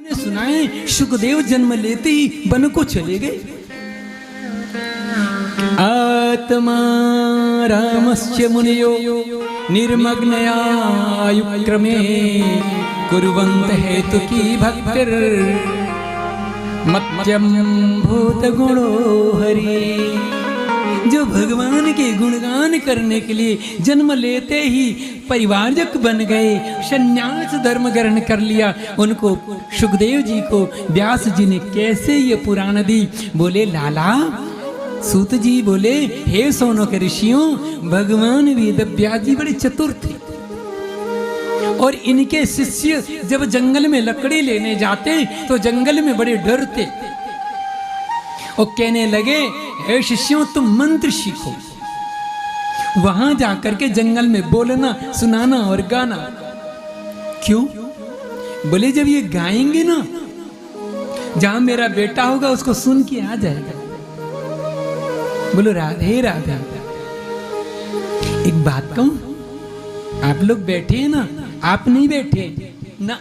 हमने सुना है सुखदेव जन्म लेते ही वन को चले गए। आत्मा रामस्य मुनियो निर्मग्नयायुक्रमे कुर्वन्त हेतु की भक्तिर मत्यम भूत गुणो हरि। जो भगवान के गुणगान करने के लिए जन्म लेते ही परिवारजक बन गए, संन्यास धर्म ग्रहण कर लिया, उनको सुखदेव जी को व्यास जी ने कैसे ये पुराण दी। बोले लाला, सूत जी बोले हे सोनो के ऋषियों, भगवान वेद व्यास जी बड़े चतुर थे और इनके शिष्य जब जंगल में लकड़ी लेने जाते तो जंगल में बड़े डरते और कहने लगे हे शिष्यों तुम मंत्र सीखो, वहां जाकर के जंगल में बोलना सुनाना और गाना। क्यों? बोले जब ये गाएंगे ना, जहां मेरा बेटा होगा उसको सुन के आ जाएगा। बोलो राधे राधे। एक बात कहूं, आप लोग बैठे हैं ना, आप नहीं बैठे ना,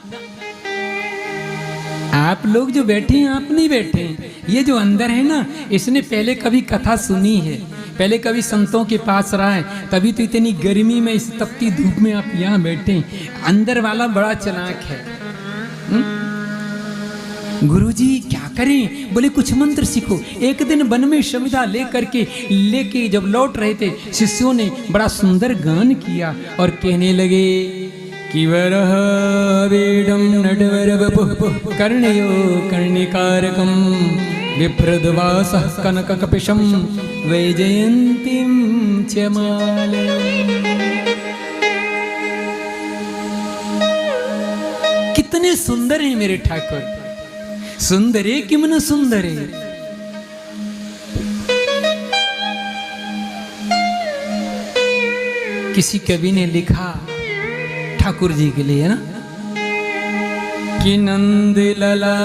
आप लोग जो बैठे हैं आप नहीं बैठे हैं। ये जो अंदर है ना, इसने पहले कभी कथा सुनी है, पहले कभी संतों के पास रहा है, तभी तो इतनी गर्मी में इस तपती धूप में आप यहाँ बैठे हैं। अंदर वाला बड़ा चालाक है। गुरुजी क्या करें? बोले कुछ मंत्र सीखो। एक दिन वन में समिधा लेके जब लौट रहे थे, शिष्यों ने बड़ा सुंदर गान किया और कहने लगे कि वरह वेदम नटवर वपुः कर्णयो कर्णिकारकम विप्रद्वासः कनक कपिशम वैजयन्तीं च मालयम्। कितने सुंदर हैं मेरे ठाकुर, सुंदरे किम न सुंदरे। किसी कवि ने लिखा ठाकुर जी के लिए, है ना, कि नंद लला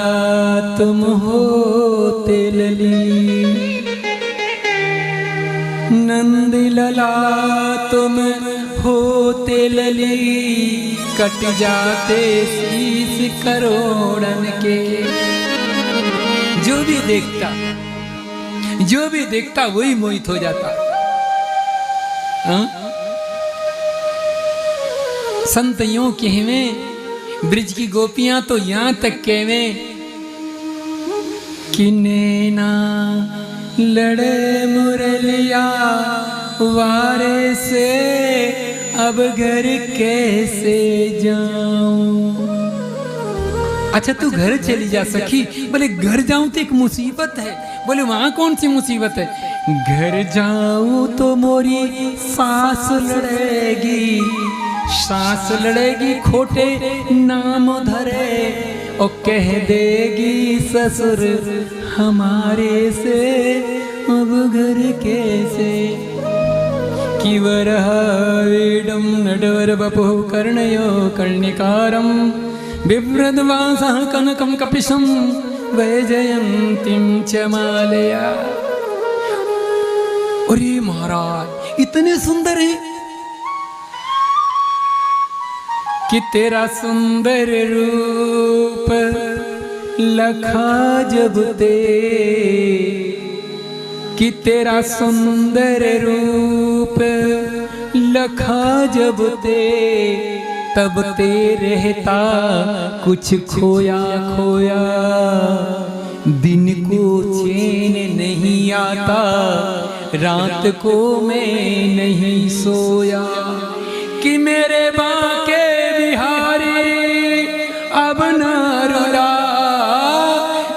तुम होते लली, नंद लला तुम होते लली, कट जाते शीश करोड़न के। जो भी देखता वही मोहित हो जाता। संत यूं कहवें, ब्रिज की गोपियां तो यहां तक कहवें कि नैना लड़े मुरलिया वारे से, अब घर कैसे जाऊं। अच्छा तू घर चली जा सखी। बोले घर जाऊं तो एक मुसीबत है। बोले वहां कौन सी मुसीबत है? घर जाऊं तो मोरी सांस लड़ेगी, सांस लड़ेगी खोटे नाम धरे, और कह देगी ससुर हमारे से, अब घर कैसे। कि वरह वेदम नटवर वपुः कर्णयो कर्णिकारम बिभ्रद्वासः कनकं कपिशं वैजयन्तीं च मालया। अरे महाराज इतने सुंदर हैं कि तेरा सुंदर रूप लखा जब ते, कि तेरा सुंदर रूप लखा जब ते, तब ते रहता कुछ खोया खोया, दिन को चैन नहीं आता, रात को मैं नहीं सोया। कि मेरे बाके बिहारी अब न रुला,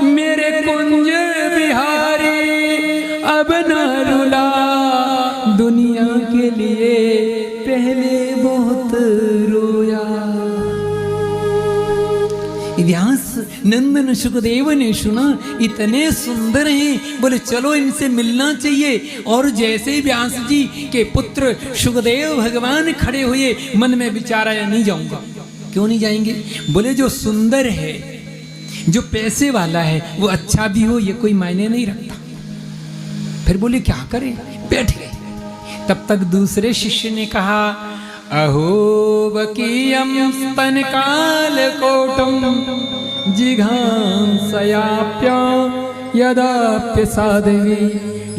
मेरे कुंज बिहारी अब न रुला, दुनिया के लिए पहले बहुत रोया। व्यास नंदन सुखदेव ने सुना इतने सुंदर हैं, बोले चलो इनसे मिलना चाहिए। और जैसे व्यास जी के पुत्र सुखदेव भगवान खड़े हुए, मन में विचार आया नहीं जाऊंगा। क्यों नहीं जाएंगे? बोले जो सुंदर है, जो पैसे वाला है, वो अच्छा भी हो ये कोई मायने नहीं रखता। फिर बोले क्या करें? बैठ गए। तब तक दूसरे शिष्य ने कहा अहो बकीयम स्तन काल कोटम जिघांसयाप्या यदाप्य साधवी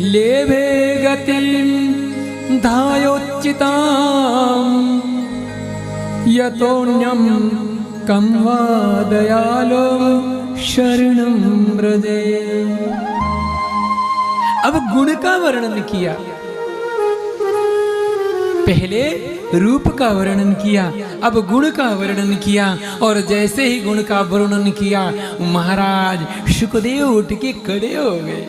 लेभे गतिं धायोच्चिताम् यतोऽन्यं कं वा दयालो शरणं व्रजे। अब गुण का वर्णन किया, पहले रूप का वर्णन किया, अब गुण का वर्णन किया। और जैसे ही गुण का वर्णन किया महाराज शुकदेव उठ के खड़े हो गए।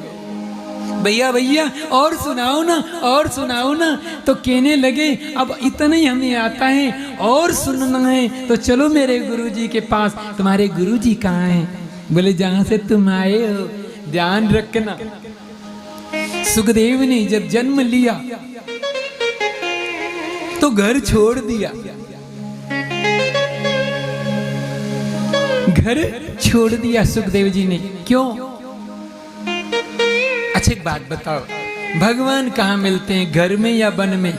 भैया भैया और सुनाओ ना, और सुनाओ ना। तो कहने लगे अब इतना ही हमें आता है, और सुनना है तो चलो मेरे गुरुजी के पास। तुम्हारे गुरुजी कहाँ हैं? बोले जहां से तुम आए हो ध्यान रखना। सुखदेव ने जब जन्म लिया तो घर छोड़ दिया, घर छोड़ दिया सुखदेव जी ने। क्यों? अच्छा एक बात बताओ, भगवान कहाँ मिलते हैं, घर में या वन में?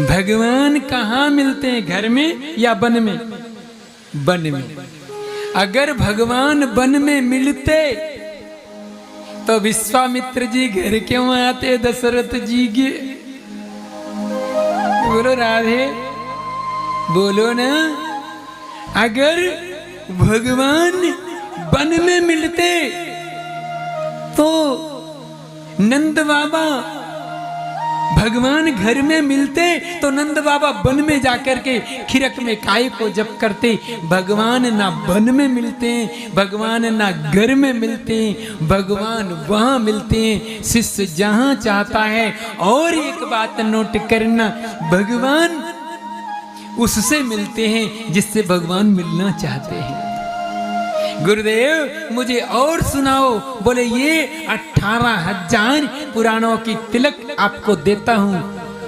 भगवान कहाँ मिलते हैं, घर में या वन में? वन में। अगर भगवान वन में मिलते तो विश्वामित्र जी घर क्यों आते दशरथ जी के? बोलो राधे, बोलो ना। अगर भगवान वन में मिलते तो नंद बाबा, भगवान घर में मिलते तो नंद बाबा वन में जाकर के खिरक में काय को जप करते। भगवान ना वन में मिलते हैं, भगवान ना घर में मिलते हैं, भगवान वहां मिलते हैं शिष्य जहां चाहता है। और एक बात नोट करना, भगवान उससे मिलते हैं जिससे भगवान मिलना चाहते हैं। गुरुदेव मुझे और सुनाओ। बोले ये 18,000 पुराणों की तिलक आपको देता हूं।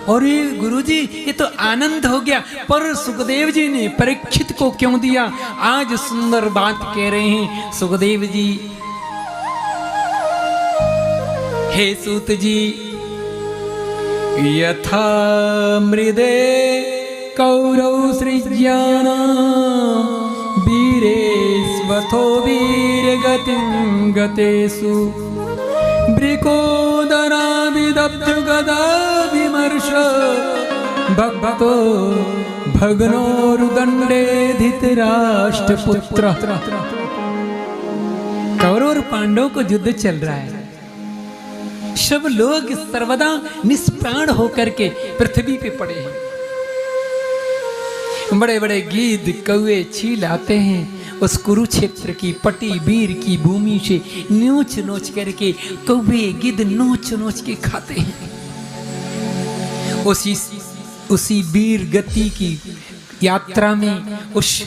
और ये गुरुजी ये तो आनंद हो गया, पर सुखदेव जी ने परीक्षित को क्यों दिया? आज सुंदर बात कह रहे हैं सुखदेव जी। हे सूत जी, यथा मृदे कौरव सृज्याना वीरेष्वथो वीरगतिं गतेषु वृकोदराभिदब्ध गदाभिमर्श भक्तो भग्नोरुदण्डे धृतराष्ट्रपुत्र। कौरव और पांडवों को युद्ध चल रहा है, सब लोग सर्वदा निष्प्राण होकर के पृथ्वी पे पड़े हैं। बड़े बड़े गीध कौवे छील आते हैं उस कुरुक्षेत्र की पटी वीर की भूमि से, नोच नोच करके कौवे गिद्ध नोच नोच के खाते हैं। उसी वीर गति की यात्रा में उस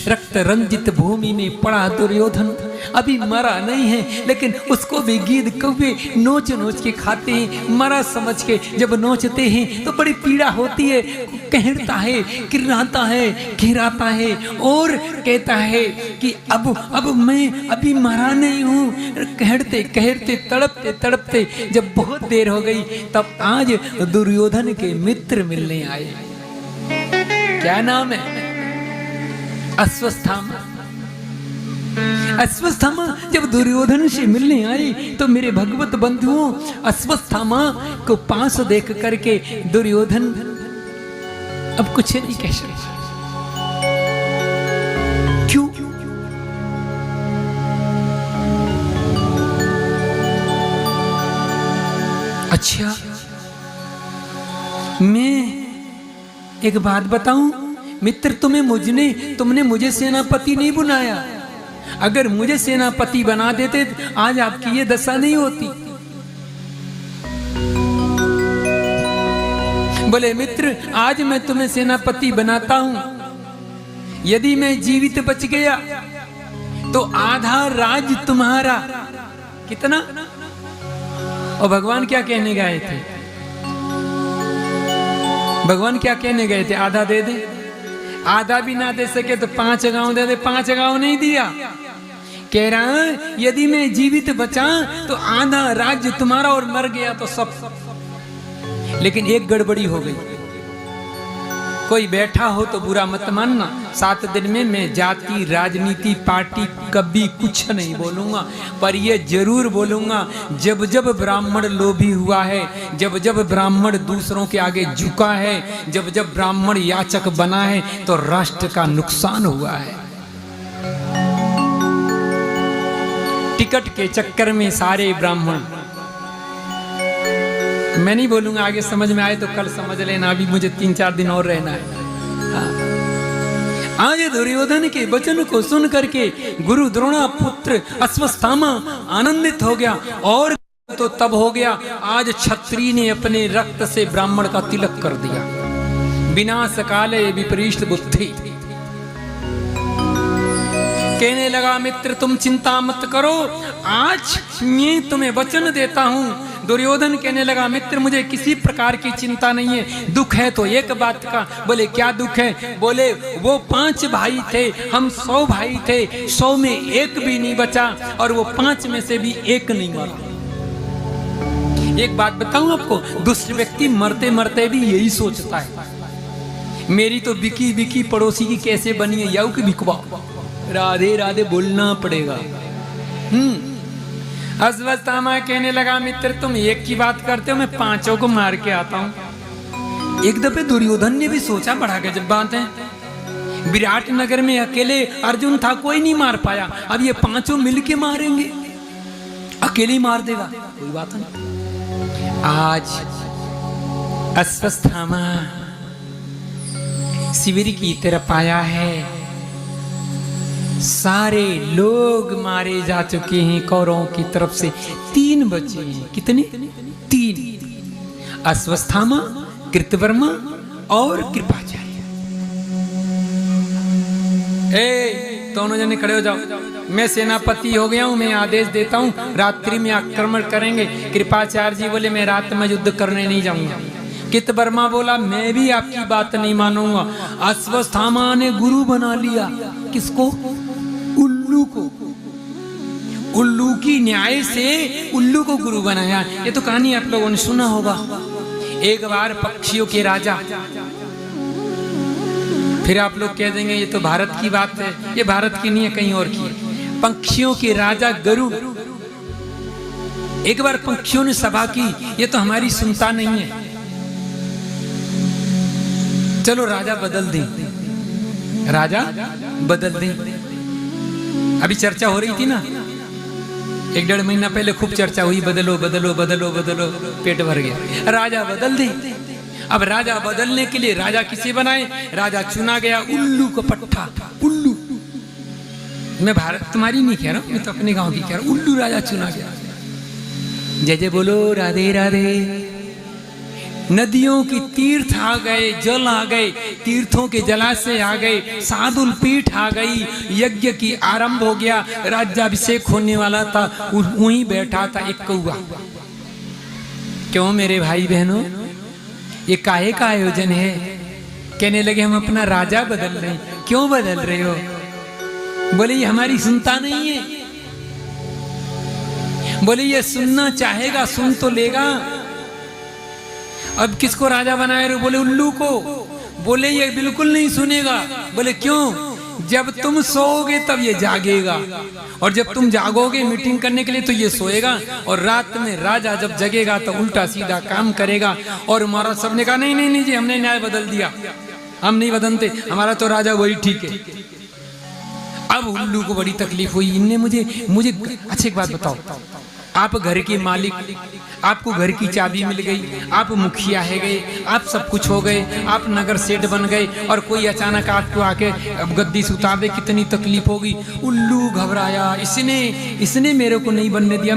रक्त रंजित भूमि में पड़ा दुर्योधन। अभी मरा नहीं है, लेकिन उसको भी गीध कौवे नोच नोच के खाते हैं। मरा समझ के जब नोचते हैं तो बड़ी पीड़ा होती है, कहता है, किराता है, घिराता है और कहता है कि अब मैं अभी मरा नहीं हूँ। कहते कहते तड़पते तड़पते जब बहुत देर हो गई तब आज दुर्योधन के मित्र मिलने आए। क्या नाम है? अश्वत्थामा। अश्वत्थामा जब दुर्योधन से मिलने आई तो मेरे भगवत बंधुओं अश्वत्थामा को पास देख करके दुर्योधन अब कुछ नहीं कह सकता। क्यों? अच्छा मैं एक बात बताऊं मित्र, तुमने मुझे सेनापति नहीं बनाया। अगर मुझे सेनापति बना देते आज आपकी ये दशा नहीं होती। बोले मित्र आज मैं तुम्हें सेनापति बनाता हूं, यदि मैं जीवित बच गया तो आधा राज्य तुम्हारा। कितना? और भगवान क्या कहने गए थे? भगवान क्या कहने गए थे? आधा दे दे। आधा भी ना दे सके तो 5 गांव दे दे। 5 गांव नहीं दिया। कह रहा है यदि मैं जीवित बचा तो आधा राज्य तुम्हारा और मर गया तो सब। लेकिन एक गड़बड़ी हो गई। कोई बैठा हो तो बुरा मत मानना। 7 दिन में मैं जाति, राजनीति, पार्टी कभी कुछ नहीं बोलूंगा, पर ये जरूर बोलूंगा जब जब ब्राह्मण लोभी हुआ है, जब जब ब्राह्मण दूसरों के आगे झुका है, जब जब ब्राह्मण याचक बना है, तो राष्ट्र का नुकसान हुआ है। टिकट के चक्कर में सारे ब्राह्मण, मैं नहीं बोलूंगा, आगे समझ में आए तो कल समझ लेना, अभी मुझे 3-4 दिन और रहना है। आज दुर्योधन के वचन को सुन करके गुरु द्रोणा पुत्र अश्वत्थामा आनंदित हो गया, और तो तब हो गया आज क्षत्रिय ने अपने रक्त से ब्राह्मण का तिलक कर दिया। विनाश काले विपरीत बुद्धि। कहने लगा मित्र तुम चिंता मत करो, आज मैं तुम्हें वचन देता हूं। दुर्योधन कहने लगा मित्र मुझे किसी प्रकार की चिंता नहीं है, दुख है तो एक बात का। बोले क्या दुख है? बोले वो 5 भाई थे, हम 100 भाई थे, 100 में एक भी नहीं बचा, और वो 5 में से भी एक नहीं मरा। एक बात बताऊं आपको, दुष्ट व्यक्ति मरते मरते भी यही सोचता है, मेरी तो बिकी बिकी पड़ोसी की कैसे बनी है, याऊ की बिकवा, राधे राधे बोलना पड़ेगा। अश्वत्थामा कहने लगा मित्र तुम एक की बात करते हो, मैं 5 को मार के आता हूं। एक दफे दुर्योधन ने भी सोचा, बड़ा गजब बात है, विराट नगर में अकेले अर्जुन था, कोई नहीं मार पाया, अब ये 5 मिलके मारेंगे, अकेले मार देगा, कोई बात नहीं। आज अश्वत्थामा शिविर की तरफ आया है, सारे लोग मारे जा चुके हैं कौरवों की तरफ से, 3 बचे हैं। कितने? 3। अश्वत्थामा, कृतवर्मा और कृपाचार्य। दोनों जने खड़े हो जाओ, मैं सेनापति हो गया हूं, मैं आदेश देता हूं रात्रि में आक्रमण करेंगे। कृपाचार्य जी बोले मैं रात में युद्ध करने नहीं जाऊंगा। कृतवर्मा बोला मैं भी आपकी बात नहीं मानूंगा। अश्वत्थामा ने गुरु बना लिया, किसको? उल्लू को। उल्लू की न्याय से उल्लू को गुरु बनाया। ये तो कहानी आप लोगों ने सुना होगा। एक बार पक्षियों के राजा, फिर आप लोग कह देंगे ये तो भारत की बात है, ये भारत की नहीं है, कहीं और की। पक्षियों के राजा गरुड़, एक बार पक्षियों ने सभा की, ये तो हमारी सुनता नहीं है, चलो राजा बदल दें, राजा बदल दें। अभी चर्चा हो रही थी ना, 1-1.5 महीना पहले खूब चर्चा हुई, बदलो बदलो बदलो बदलो, पेट भर गया, राजा बदल दे। अब राजा बदलने के लिए राजा किसे बनाए? राजा चुना गया उल्लू को पट्टा। उल्लू, मैं भारत तुम्हारी नहीं कह रहा हूं, मैं तो अपने गांव की कह रहा हूं। उल्लू राजा चुना गया। जय जय बोलो राधे राधे। नदियों की तीर्थ आ गए, जल आ गए, तीर्थों के जलाशय आ गए, सादुल पीठ आ गई, यज्ञ की आरंभ हो गया, राज्याभिषेक होने वाला था, वहीं बैठा था एक कौवा। क्यों मेरे भाई बहनों, ये काहे का आयोजन है? कहने लगे हम अपना राजा बदल रहे हैं। क्यों बदल रहे हो? बोले ये हमारी सुनता नहीं है। बोले ये सुनना चाहेगा सुन तो लेगा। अब किसको राजा बनाए रहे? बोले उल्लू को। बोले ये बिल्कुल नहीं सुनेगा। बोले क्यों? जब तुम सोओगे तब ये जागेगा, और जब तुम जागोगे मीटिंग करने के लिए तो ये सोएगा, और रात में राजा जब जगेगा तो उल्टा सीधा काम करेगा। और महाराज सबने कहा नहीं नहीं नहीं जी, हमने न्याय बदल दिया, हम नहीं बदलते, हमारा तो राजा वही ठीक है। अब उल्लू को बड़ी तकलीफ हुई। इनने मुझे अच्छा एक बात बताओ, आप घर के मालिक, आपको घर की चाबी मिल गई, आप मुखिया है गए, आप सब कुछ हो गए, आप नगर सेठ बन गए, और कोई अचानक आपको आके गद्दी से उतार दे, कितनी तकलीफ होगी। उल्लू घबराया, इसने मेरे को नहीं बनने दिया।